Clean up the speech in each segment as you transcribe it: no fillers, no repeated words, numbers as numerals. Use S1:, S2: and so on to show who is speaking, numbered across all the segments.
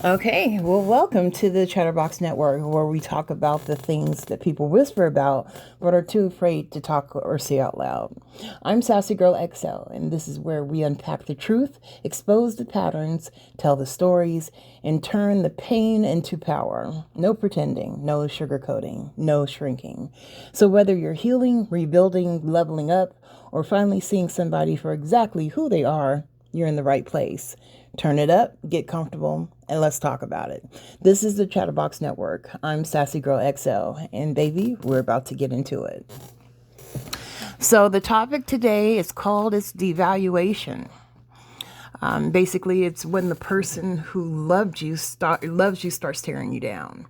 S1: Okay, well, welcome to the Chatterbox Network, where we talk about the things that people whisper about but are too afraid to talk or say out loud. I'm Sassygurl XO, and this is where we unpack the truth, expose the patterns, tell the stories, and turn the pain into power. No pretending, no sugarcoating, no shrinking. So whether you're healing, rebuilding, leveling up, or finally seeing somebody for exactly who they are, you're in the right place. Turn it up, get comfortable, and let's talk about it. This is the Chatterbox Network. I'm Sassygurl XO, and baby, we're about to get into it. So the topic today is called devaluation. Basically, it's when the person who loves you starts tearing you down.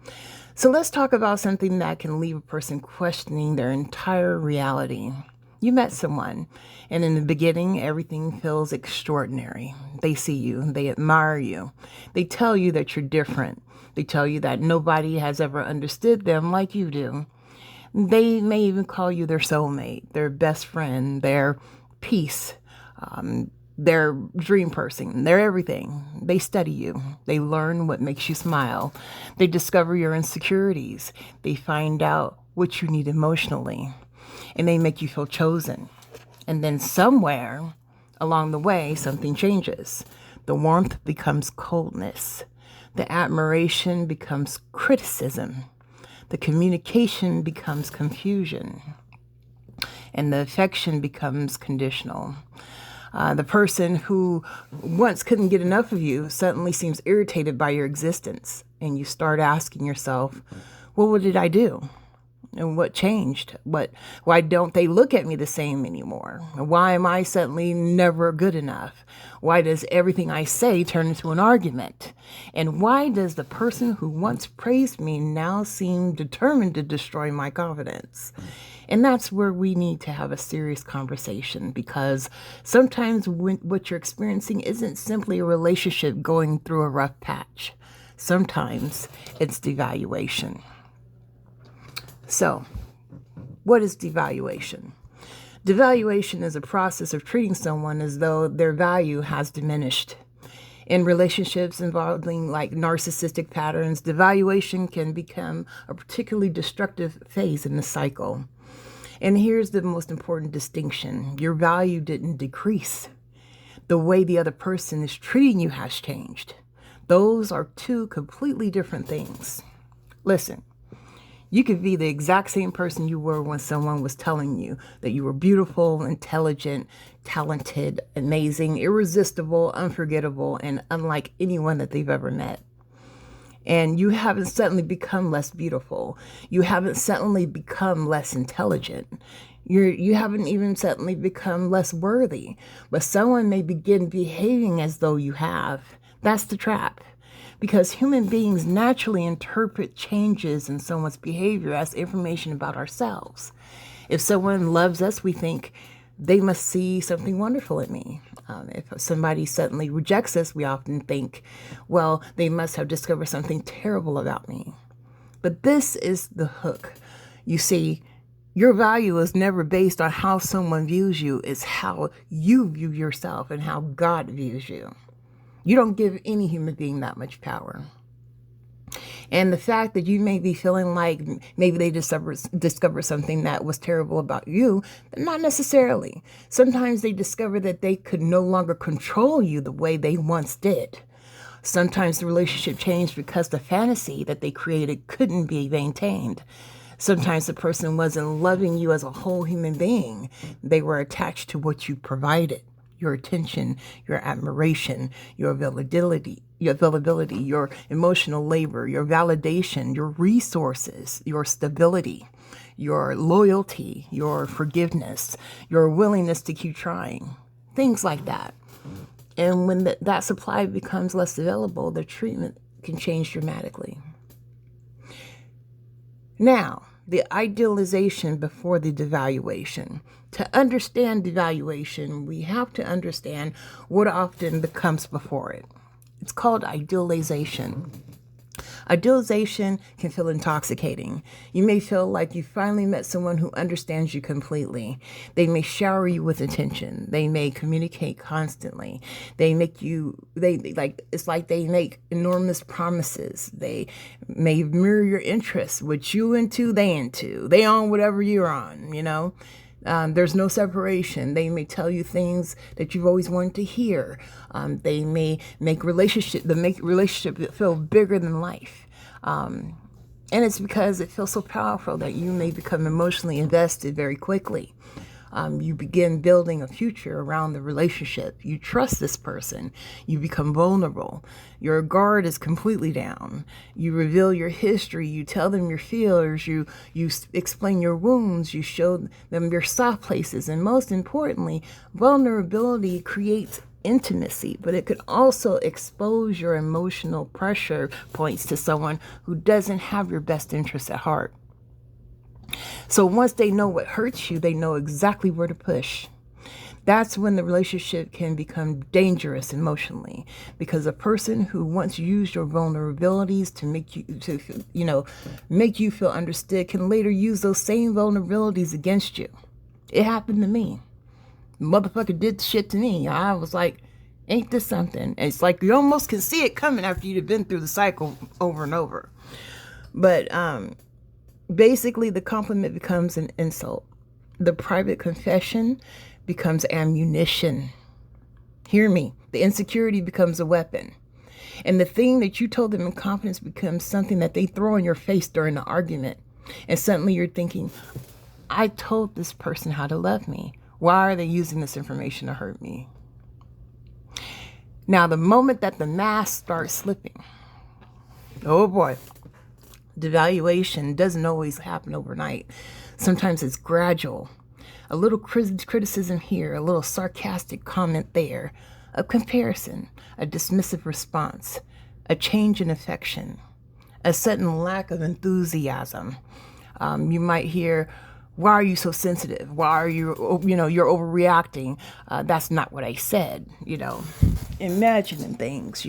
S1: So let's talk about something that can leave a person questioning their entire reality. You met someone, and in the beginning, everything feels extraordinary. They see you, they admire you, they tell you that you're different. They tell you that nobody has ever understood them like you do. They may even call you their soulmate, their best friend, their peace, their dream person, their everything. They study you. They learn what makes you smile. They discover your insecurities. They find out what you need emotionally. And they make you feel chosen. And then somewhere along the way, something changes. The warmth becomes coldness. The admiration becomes criticism. The communication becomes confusion. And the affection becomes conditional. The person who once couldn't get enough of you suddenly seems irritated by your existence. And you start asking yourself, well, what did I do? And what changed? Why don't they look at me the same anymore? Why am I suddenly never good enough? Why does everything I say turn into an argument? And why does the person who once praised me now seem determined to destroy my confidence? And that's where we need to have a serious conversation, because sometimes what you're experiencing isn't simply a relationship going through a rough patch. Sometimes it's devaluation. So, what is devaluation? Devaluation is a process of treating someone as though their value has diminished. In relationships involving like narcissistic patterns, devaluation can become a particularly destructive phase in the cycle. And here's the most important distinction. Your value didn't decrease. The way the other person is treating you has changed. Those are two completely different things. Listen. You could be the exact same person you were when someone was telling you that you were beautiful, intelligent, talented, amazing, irresistible, unforgettable, and unlike anyone that they've ever met. And you haven't suddenly become less beautiful. You haven't suddenly become less intelligent. You haven't even suddenly become less worthy. But someone may begin behaving as though you have. That's the trap. Because human beings naturally interpret changes in someone's behavior as information about ourselves. If someone loves us, we think they must see something wonderful in me. If somebody suddenly rejects us, we often think, well, they must have discovered something terrible about me. But this is the hook. You see, your value is never based on how someone views you. It's how you view yourself and how God views you. You don't give any human being that much power. And the fact that you may be feeling like maybe they discovered something that was terrible about you, not necessarily. Sometimes they discover that they could no longer control you the way they once did. Sometimes the relationship changed because the fantasy that they created couldn't be maintained. Sometimes the person wasn't loving you as a whole human being. They were attached to what you provided. Your attention, your admiration, your availability, your emotional labor, your validation, your resources, your stability, your loyalty, your forgiveness, your willingness to keep trying, things like that. And when that supply becomes less available, the treatment can change dramatically. Now, the idealization before the devaluation. To understand devaluation, we have to understand what often comes before it. It's called idealization. Idealization can feel intoxicating. You may feel like you finally met someone who understands you completely. They may shower you with attention. They may communicate constantly. They make you, it's like they make enormous promises. They may mirror your interests. What you into, they into. They on whatever you're on, you know? There's no separation. They may tell you things that you've always wanted to hear. They may make relationship feel bigger than life. And it's because it feels so powerful that you may become emotionally invested very quickly. You begin building a future around the relationship. You trust this person. You become vulnerable. Your guard is completely down. You reveal your history. You tell them your fears. You explain your wounds. You show them your soft places. And most importantly, vulnerability creates intimacy, but it could also expose your emotional pressure points to someone who doesn't have your best interests at heart. So once they know what hurts you, they know exactly where to push. That's when the relationship can become dangerous emotionally, because a person who once used your vulnerabilities to make you feel understood can later use those same vulnerabilities against you. It happened to me. Motherfucker did shit to me. I was like, ain't this something? And it's like you almost can see it coming after you've been through the cycle over and over. But basically, the compliment becomes an insult. The private confession becomes ammunition. Hear me. The insecurity becomes a weapon. And the thing that you told them in confidence becomes something that they throw in your face during the argument. And suddenly you're thinking, I told this person how to love me. Why are they using this information to hurt me? Now, the moment that the mask starts slipping, oh boy, devaluation doesn't always happen overnight. Sometimes it's gradual. A little criticism here, a little sarcastic comment there, a comparison, a dismissive response, a change in affection, a sudden lack of enthusiasm. You might hear, why are you so sensitive? Why are you're overreacting? That's not what I said, imagining things,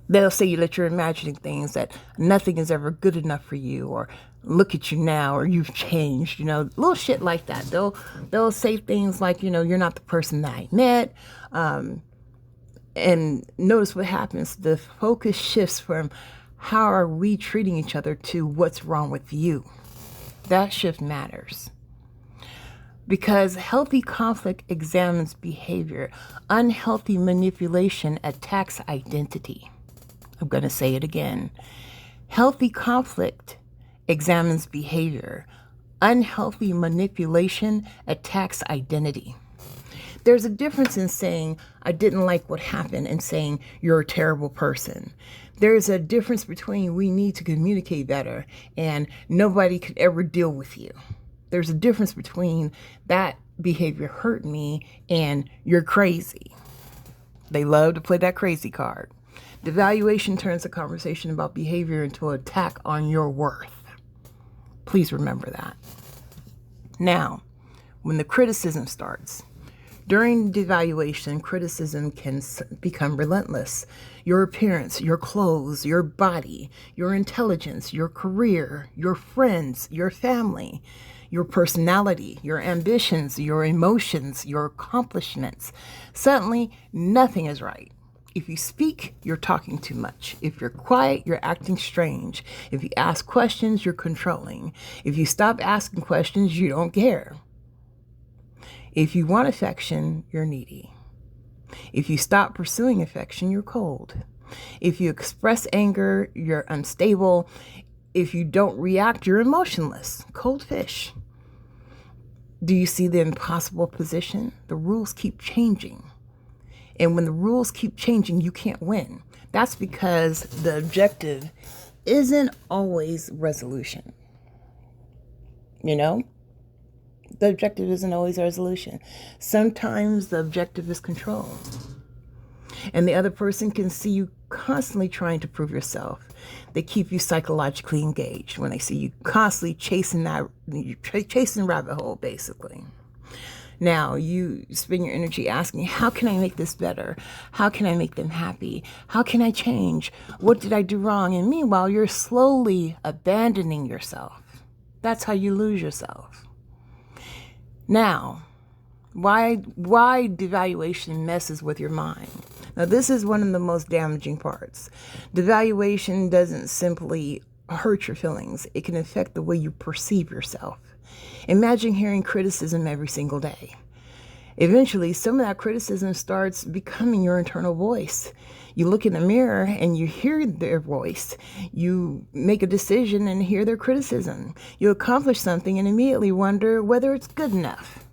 S1: they'll say that you're imagining things, that nothing is ever good enough for you, or look at you now, or you've changed, little shit like that. They'll say things like, you're not the person that I met. And notice what happens. The focus shifts from how are we treating each other to what's wrong with you. That shift matters. Because healthy conflict examines behavior. Unhealthy manipulation attacks identity. I'm going to say it again. Healthy conflict examines behavior. Unhealthy manipulation attacks identity. There's a difference in saying, I didn't like what happened, and saying, you're a terrible person. There's a difference between we need to communicate better and nobody could ever deal with you. There's a difference between that behavior hurt me and you're crazy. They love to play that crazy card. Devaluation turns the conversation about behavior into an attack on your worth. Please remember that. Now, when the criticism starts, during devaluation, criticism can become relentless. Your appearance, your clothes, your body, your intelligence, your career, your friends, your family, your personality, your ambitions, your emotions, your accomplishments. Suddenly, nothing is right. If you speak, you're talking too much. If you're quiet, you're acting strange. If you ask questions, you're controlling. If you stop asking questions, you don't care. If you want affection, you're needy. If you stop pursuing affection, you're cold. If you express anger, you're unstable. If you don't react, you're emotionless. Cold fish. Do you see the impossible position? The rules keep changing. And when the rules keep changing, you can't win. That's because the objective isn't always resolution. The objective isn't always resolution. Sometimes the objective is control. And the other person can see you constantly trying to prove yourself. They keep you psychologically engaged when they see you constantly chasing rabbit hole, basically. Now you spend your energy asking, how can I make this better? How can I make them happy? How can I change? What did I do wrong? And meanwhile, you're slowly abandoning yourself. That's how you lose yourself. Now, why devaluation messes with your mind? Now, this is one of the most damaging parts. Devaluation doesn't simply hurt your feelings. It can affect the way you perceive yourself. Imagine hearing criticism every single day. Eventually, some of that criticism starts becoming your internal voice. You look in the mirror and you hear their voice. You make a decision and hear their criticism. You accomplish something and immediately wonder whether it's good enough.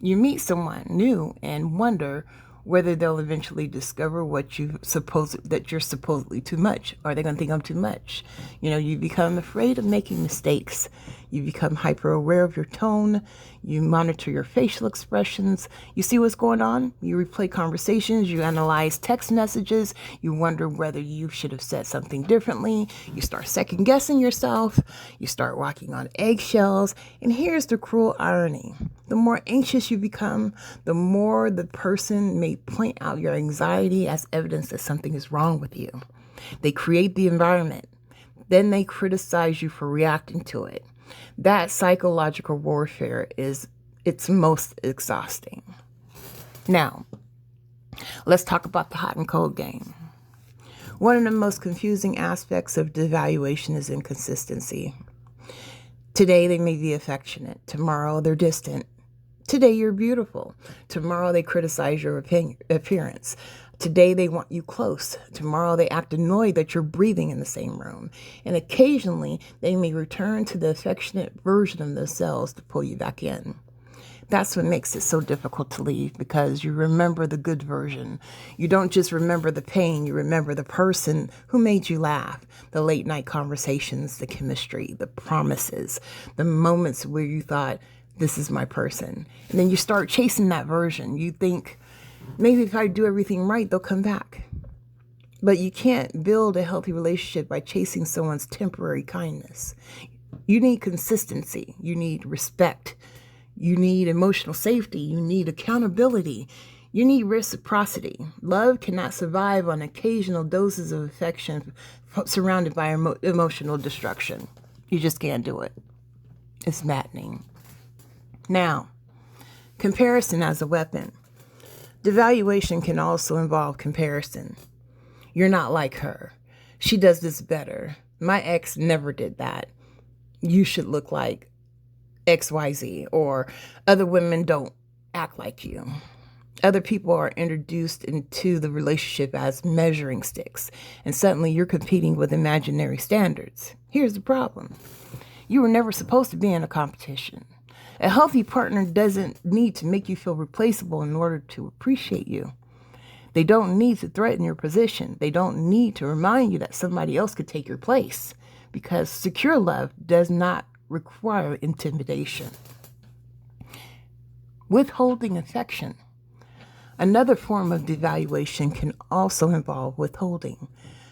S1: You meet someone new and wonder whether they'll eventually discover that you're supposedly too much. Are they going to think I'm too much? You become afraid of making mistakes. You become hyper aware of your tone. You monitor your facial expressions. You see what's going on. You replay conversations. You analyze text messages. You wonder whether you should have said something differently. You start second guessing yourself. You start walking on eggshells. And here's the cruel irony. The more anxious you become, the more the person may point out your anxiety as evidence that something is wrong with you. They create the environment. Then they criticize you for reacting to it. That psychological warfare is its most exhausting. Now, let's talk about the hot and cold game. One of the most confusing aspects of devaluation is inconsistency. Today they may be affectionate. Tomorrow they're distant. Today you're beautiful. Tomorrow they criticize your appearance. Today they want you close. Tomorrow they act annoyed that you're breathing in the same room. And occasionally they may return to the affectionate version of themselves to pull you back in. That's what makes it so difficult to leave, because you remember the good version. You don't just remember the pain, you remember the person who made you laugh, the late night conversations, the chemistry, the promises, the moments where you thought, this is my person. And then you start chasing that version. You think, maybe if I do everything right, they'll come back. But you can't build a healthy relationship by chasing someone's temporary kindness. You need consistency. You need respect. You need emotional safety. You need accountability. You need reciprocity. Love cannot survive on occasional doses of affection surrounded by emotional destruction. You just can't do it. It's maddening. Now, comparison as a weapon. Devaluation can also involve comparison. You're not like her. She does this better. My ex never did that. You should look like XYZ, or other women don't act like you. Other people are introduced into the relationship as measuring sticks, and suddenly you're competing with imaginary standards. Here's the problem. You were never supposed to be in a competition. A healthy partner doesn't need to make you feel replaceable in order to appreciate you. They don't need to threaten your position. They don't need to remind you that somebody else could take your place, because secure love does not require intimidation. Withholding affection. Another form of devaluation can also involve withholding.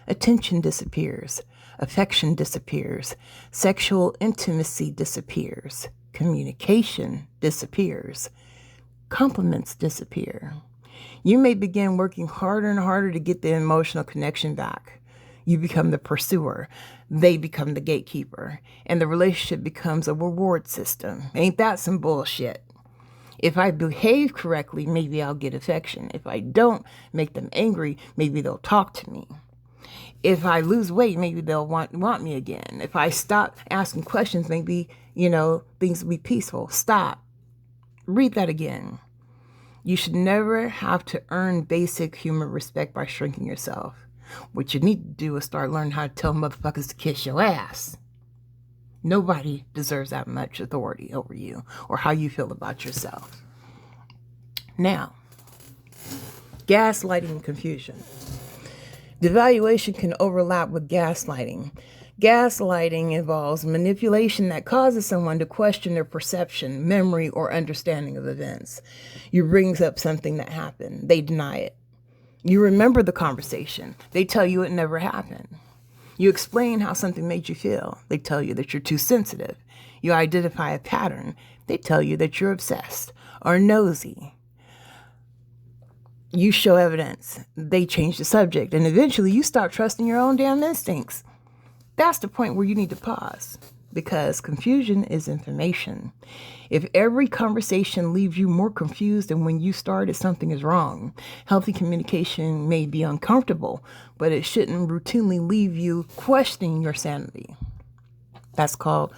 S1: Attention disappears. Affection disappears. Sexual intimacy disappears. Communication disappears. Compliments disappear. You may begin working harder and harder to get the emotional connection back. You become the pursuer. They become the gatekeeper. And the relationship becomes a reward system. Ain't that some bullshit? If I behave correctly, maybe I'll get affection. If I don't make them angry, maybe they'll talk to me. If I lose weight, maybe they'll want me again. If I stop asking questions, maybe, things will be peaceful. Stop. Read that again. You should never have to earn basic human respect by shrinking yourself. What you need to do is start learning how to tell motherfuckers to kiss your ass. Nobody deserves that much authority over you or how you feel about yourself. Now, gaslighting and confusion. Devaluation can overlap with gaslighting. Gaslighting involves manipulation that causes someone to question their perception, memory, or understanding of events. You bring up something that happened. They deny it. You remember the conversation. They tell you it never happened. You explain how something made you feel. They tell you that you're too sensitive. You identify a pattern. They tell you that you're obsessed. or nosy. You show evidence, they change the subject, and eventually you stop trusting your own damn instincts. That's the point where you need to pause, because confusion is information. If every conversation leaves you more confused than when you started, something is wrong. Healthy communication may be uncomfortable, but it shouldn't routinely leave you questioning your sanity. That's called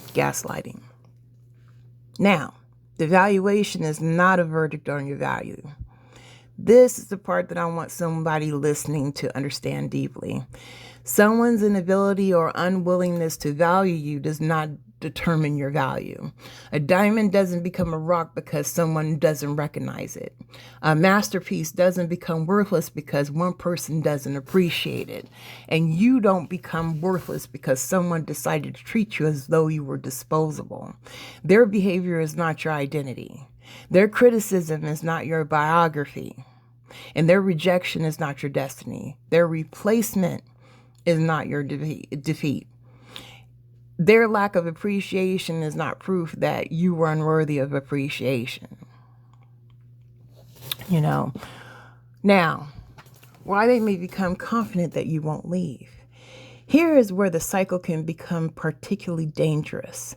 S1: gaslighting. Now, devaluation is not a verdict on your value. This is the part that I want somebody listening to understand deeply. Someone's inability or unwillingness to value you does not determine your value. A diamond doesn't become a rock because someone doesn't recognize it. A masterpiece doesn't become worthless because one person doesn't appreciate it. And you don't become worthless because someone decided to treat you as though you were disposable. Their behavior is not your identity. Their criticism is not your biography. And their rejection is not your destiny. Their replacement is not your defeat. Their lack of appreciation is not proof that you were unworthy of appreciation. Now, why they may become confident that you won't leave. Here is where the cycle can become particularly dangerous.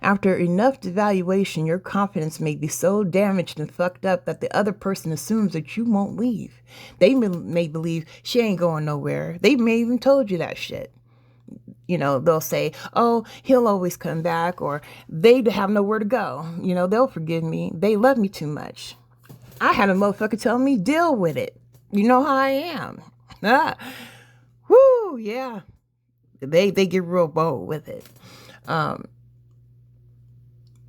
S1: After enough devaluation, your confidence may be so damaged and fucked up that the other person assumes that you won't leave. They may believe she ain't going nowhere. They may even told you that shit. They'll say, oh, he'll always come back, or they have nowhere to go. They'll forgive me. They love me too much. I had a motherfucker tell me, deal with it. You know how I am. Whoo, yeah. They get real bold with it.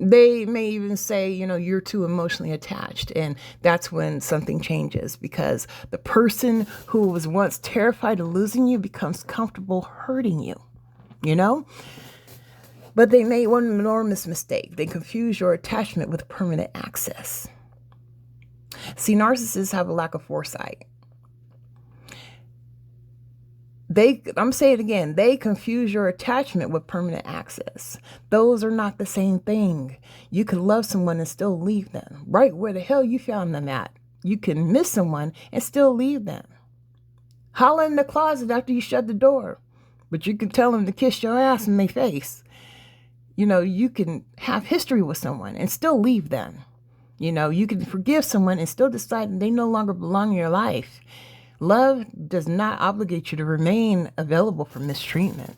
S1: They may even say, you're too emotionally attached. And that's when something changes, because the person who was once terrified of losing you becomes comfortable hurting you, But they made one enormous mistake. They confuse your attachment with permanent access. See, narcissists have a lack of foresight. I'm saying it again, they confuse your attachment with permanent access. Those are not the same thing. You can love someone and still leave them right where the hell you found them at. You can miss someone and still leave them. Holler in the closet after you shut the door, but you can tell them to kiss your ass in their face. You can have history with someone and still leave them. You can forgive someone and still decide they no longer belong in your life. Love does not obligate you to remain available for mistreatment.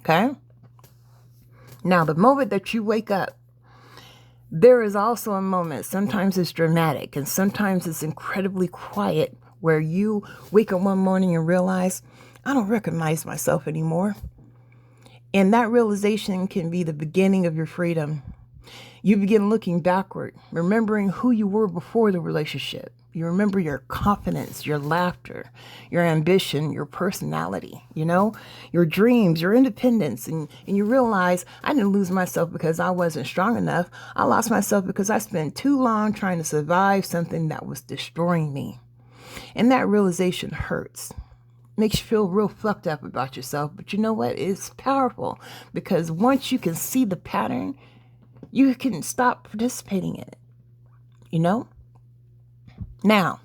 S1: Okay? Now, the moment that you wake up, there is also a moment, sometimes it's dramatic and sometimes it's incredibly quiet, where you wake up one morning and realize, I don't recognize myself anymore. And that realization can be the beginning of your freedom. You begin looking backward, remembering who you were before the relationship. You remember your confidence, your laughter, your ambition, your personality, your dreams, your independence. And you realize, I didn't lose myself because I wasn't strong enough. I lost myself because I spent too long trying to survive something that was destroying me. And that realization hurts. Makes you feel real fucked up about yourself. But you know what? It's powerful, because once you can see the pattern, you can stop participating in it. Now,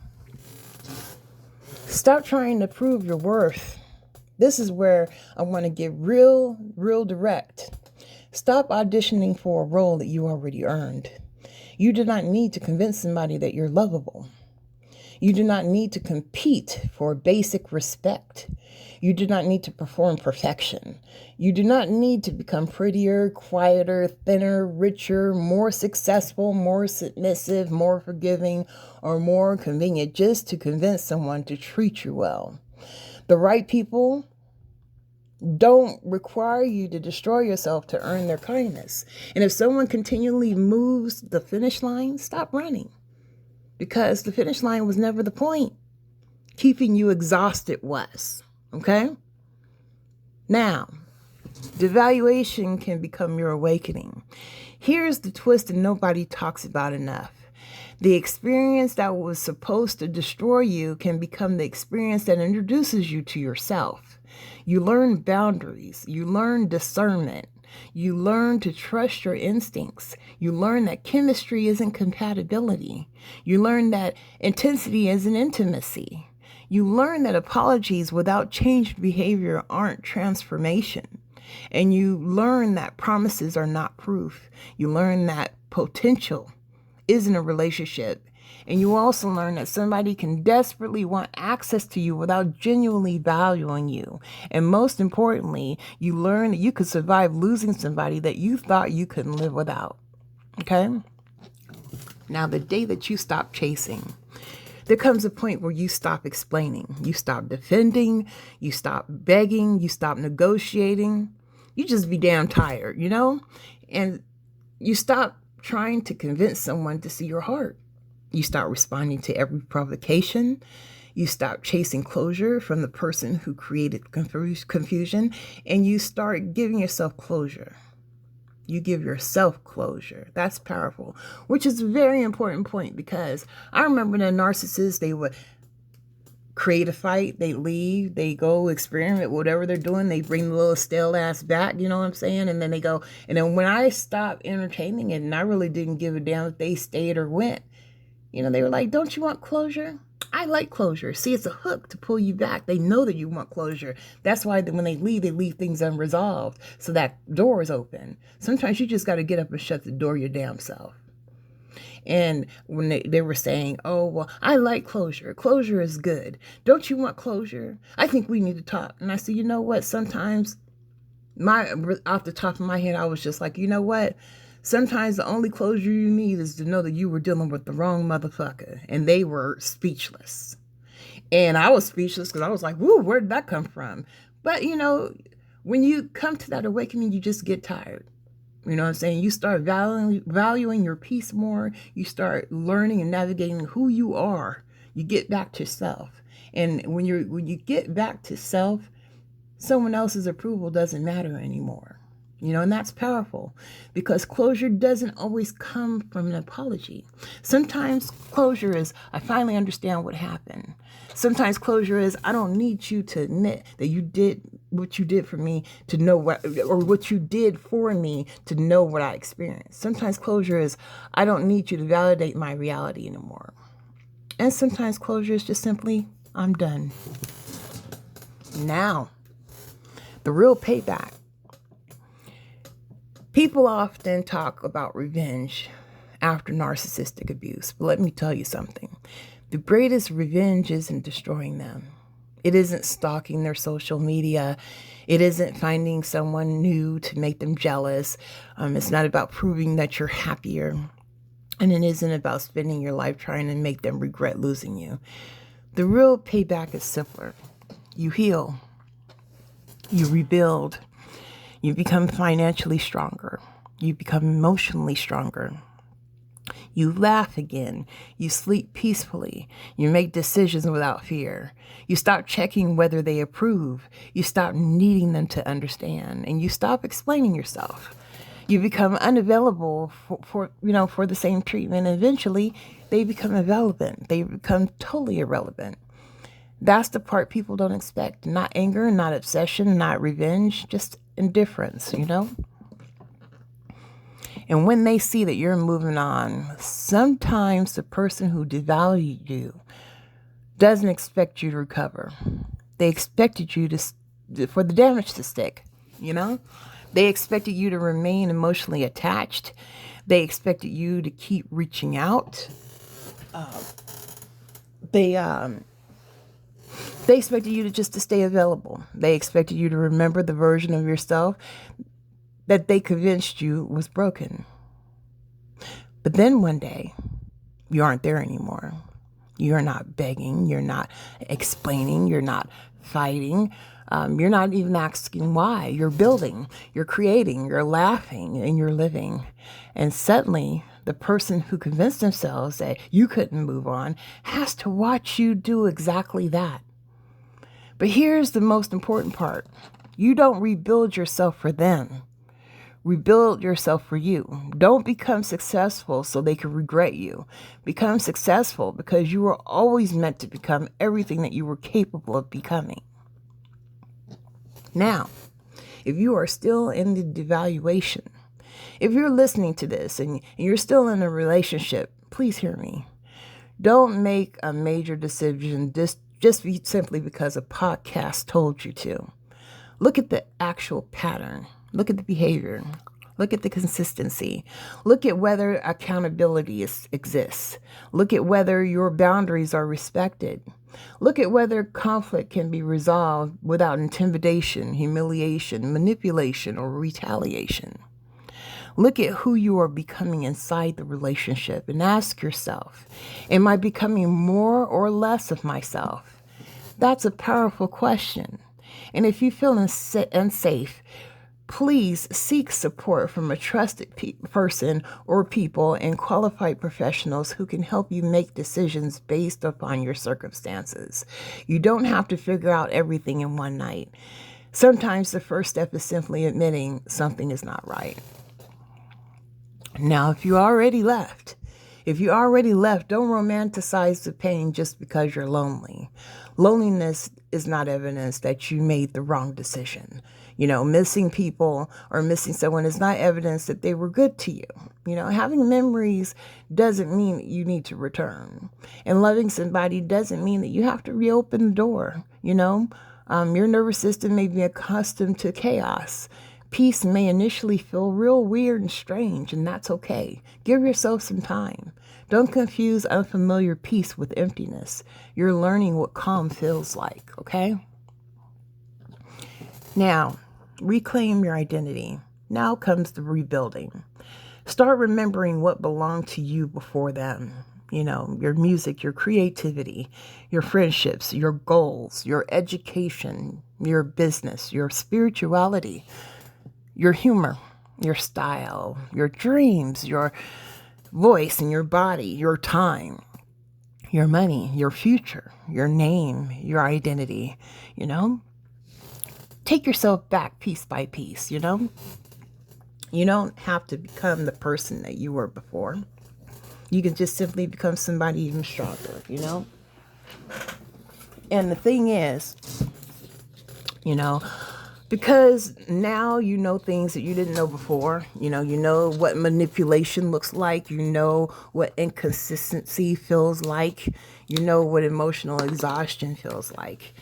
S1: stop trying to prove your worth. This is where I want to get real direct. Stop auditioning for a role that you already earned. You do not need to convince somebody that you're lovable. You do not need to compete for basic respect. You do not need to perform perfection. You do not need to become prettier, quieter, thinner, richer, more successful, more submissive, more forgiving, or more convenient just to convince someone to treat you well. The right people don't require you to destroy yourself to earn their kindness. And if someone continually moves the finish line, stop running. Because the finish line was never the point. Keeping you exhausted was. Okay? Now, devaluation can become your awakening. Here's the twist that nobody talks about enough. The experience that was supposed to destroy you can become the experience that introduces you to yourself. You learn boundaries. You learn discernment. You learn to trust your instincts. You learn that chemistry isn't compatibility. You learn that intensity isn't intimacy. You learn that apologies without changed behavior aren't transformation. And you learn that promises are not proof. You learn that potential isn't a relationship. And you also learn that somebody can desperately want access to you without genuinely valuing you. And most importantly, you learn that you could survive losing somebody that you thought you couldn't live without. Okay? Now, the day that you stop chasing, there comes a point where you stop explaining. You stop defending. You stop begging. You stop negotiating. You just be damn tired, you know? And you stop trying to convince someone to see your heart. You start responding to every provocation. You stop chasing closure from the person who created confusion, and you start giving yourself closure. You give yourself closure. That's powerful, which is a very important point, because I remember the narcissists, they would create a fight, they leave, they go experiment whatever they're doing, they bring the little stale ass back, you know what I'm saying? And then they go, and then when I stopped entertaining it, and I really didn't give a damn if they stayed or went, you know, they were like, don't you want closure? I like closure. See, it's a hook to pull you back. They know that you want closure. That's why when they leave things unresolved. So that door is open. Sometimes you just got to get up and shut the door your damn self. And when they were saying, oh, well, I like closure. Closure is good. Don't you want closure? I think we need to talk. And I said, you know what? Sometimes off the top of my head, I was just like, you know what? Sometimes the only closure you need is to know that you were dealing with the wrong motherfucker. And they were speechless. And I was speechless because I was like, woo, where did that come from? But, you know, when you come to that awakening, you just get tired. You know what I'm saying? You start valuing your peace more. You start learning and navigating who you are. You get back to self. And when you get back to self, someone else's approval doesn't matter anymore. You know, and that's powerful, because closure doesn't always come from an apology. Sometimes closure is, I finally understand what happened. Sometimes closure is, I don't need you to admit that you did what you did for me to know what, or what you did for me to know what I experienced. Sometimes closure is, I don't need you to validate my reality anymore. And sometimes closure is just simply, I'm done. Now, the real payback. People often talk about revenge after narcissistic abuse, but let me tell you something. The greatest revenge isn't destroying them. It isn't stalking their social media. It isn't finding someone new to make them jealous. It's not about proving that you're happier. And it isn't about spending your life trying to make them regret losing you. The real payback is simpler. You heal. You rebuild. You become financially stronger. You become emotionally stronger. You laugh again. You sleep peacefully. You make decisions without fear. You stop checking whether they approve. You stop needing them to understand. And you stop explaining yourself. You become unavailable for the same treatment. And eventually, they become irrelevant. They become totally irrelevant. That's the part people don't expect. Not anger, not obsession, not revenge, just indifference, you know? And when they see that you're moving on, sometimes the person who devalued you doesn't expect you to recover. They expected you for the damage to stick, you know? They expected you to remain emotionally attached. They expected you to keep reaching out. They expected you to stay available. They expected you to remember the version of yourself that they convinced you was broken. But then one day, you aren't there anymore. You're not begging. You're not explaining. You're not fighting. You're not even asking why. You're building. You're creating. You're laughing. And you're living. And suddenly, the person who convinced themselves that you couldn't move on has to watch you do exactly that. But here's the most important part. You don't rebuild yourself for them. Rebuild yourself for you. Don't become successful so they can regret you. Become successful because you were always meant to become everything that you were capable of becoming. Now, if you are still in the devaluation, if you're listening to this and you're still in a relationship, please hear me. Don't make a major decision simply because a podcast told you to. Look at the actual pattern. Look at the behavior. Look at the consistency. Look at whether accountability exists. Look at whether your boundaries are respected. Look at whether conflict can be resolved without intimidation, humiliation, manipulation, or retaliation. Look at who you are becoming inside the relationship and ask yourself, am I becoming more or less of myself? That's a powerful question. And if you feel unsafe, please seek support from a trusted person or people and qualified professionals who can help you make decisions based upon your circumstances. You don't have to figure out everything in one night. Sometimes the first step is simply admitting something is not right. Now, if you already left, don't romanticize the pain just because you're lonely. Loneliness is not evidence that you made the wrong decision. Missing people or missing someone is not evidence that they were good to you. Having memories doesn't mean that you need to return. And loving somebody doesn't mean that you have to reopen the door. Your nervous system may be accustomed to chaos. Peace may initially feel real weird and strange, and that's okay. Give yourself some time. Don't confuse unfamiliar peace with emptiness. You're learning what calm feels like, okay? Now, reclaim your identity. Now comes the rebuilding. Start remembering what belonged to you before them. Your music, your creativity, your friendships, your goals, your education, your business, your spirituality, your humor, your style, your dreams, your voice and your body, your time, your money, your future, your name, your identity, Take yourself back piece by piece, You don't have to become the person that you were before. You can just simply become somebody even stronger, And the thing is, because now you know things that you didn't know before. You know what manipulation looks like. You know what inconsistency feels like. You know what emotional exhaustion feels like.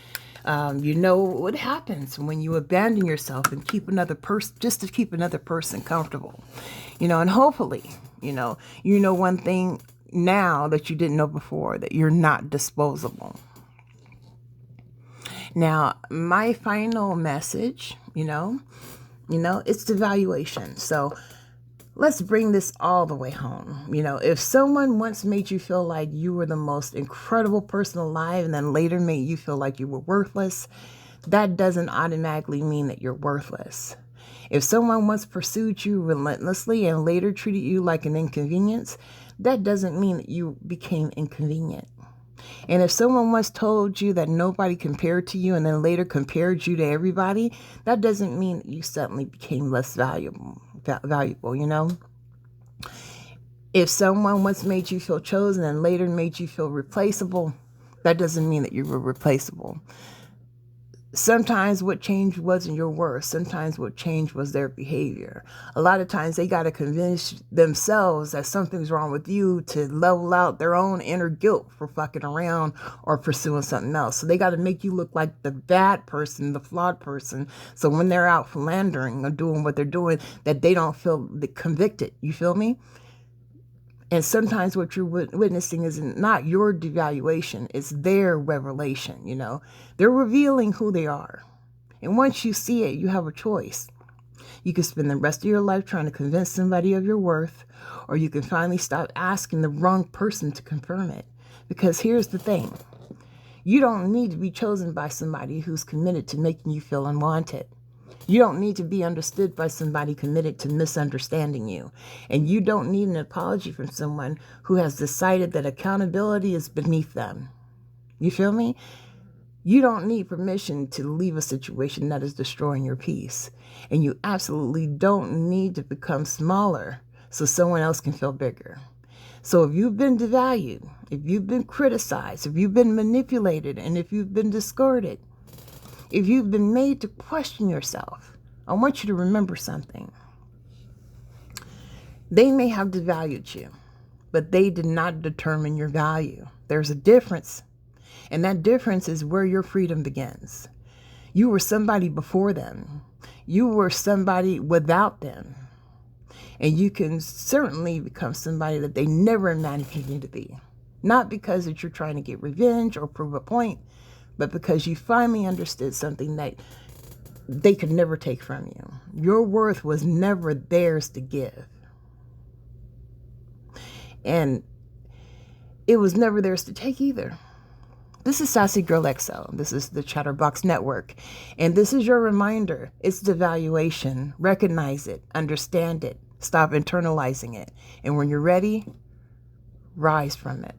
S1: You know what happens when you abandon yourself and keep another person just to keep another person comfortable. And hopefully, you know one thing now that you didn't know before, that you're not disposable. Now, my final message, it's devaluation. So let's bring this all the way home. If someone once made you feel like you were the most incredible person alive and then later made you feel like you were worthless, that doesn't automatically mean that you're worthless. If someone once pursued you relentlessly and later treated you like an inconvenience, that doesn't mean that you became inconvenient. And if someone once told you that nobody compared to you and then later compared you to everybody, that doesn't mean that you suddenly became less valuable. If someone once made you feel chosen and later made you feel replaceable, that doesn't mean that you were replaceable. Sometimes what changed wasn't your worth. Sometimes what changed was their behavior. A lot of times they got to convince themselves that something's wrong with you to level out their own inner guilt for fucking around or pursuing something else. So they got to make you look like the bad person, the flawed person. So when they're out philandering or doing what they're doing, that they don't feel convicted. You feel me? And sometimes what you're witnessing is not your devaluation, it's their revelation, They're revealing who they are. And once you see it, you have a choice. You can spend the rest of your life trying to convince somebody of your worth, or you can finally stop asking the wrong person to confirm it. Because here's the thing. You don't need to be chosen by somebody who's committed to making you feel unwanted. You don't need to be understood by somebody committed to misunderstanding you. And you don't need an apology from someone who has decided that accountability is beneath them. You feel me? You don't need permission to leave a situation that is destroying your peace. And you absolutely don't need to become smaller so someone else can feel bigger. So if you've been devalued, if you've been criticized, if you've been manipulated, and if you've been discarded, if you've been made to question yourself, I want you to remember something. They may have devalued you, but they did not determine your value. There's a difference. And that difference is where your freedom begins. You were somebody before them. You were somebody without them. And you can certainly become somebody that they never imagined you to be. Not because that you're trying to get revenge or prove a point, but because you finally understood something that they could never take from you. Your worth was never theirs to give. And it was never theirs to take either. This is Sassygurl XO. This is the Chatterbox Network. And this is your reminder. It's devaluation. Recognize it. Understand it. Stop internalizing it. And when you're ready, rise from it.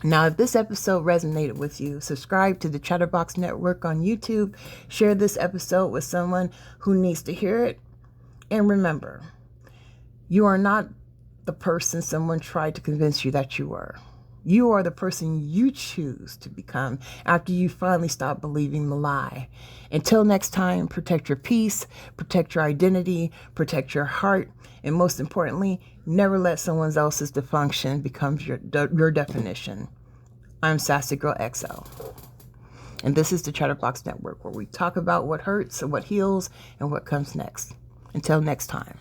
S1: Now, if this episode resonated with you, subscribe to the Chatterbox Network on YouTube. Share this episode with someone who needs to hear it. And remember, you are not the person someone tried to convince you that you were. You are the person you choose to become after you finally stop believing the lie. Until next time, protect your peace, protect your identity, protect your heart, and most importantly, never let someone else's dysfunction become your definition. I'm Sassygurl XO, and this is the Chatterbox Network, where we talk about what hurts and what heals and what comes next. Until next time.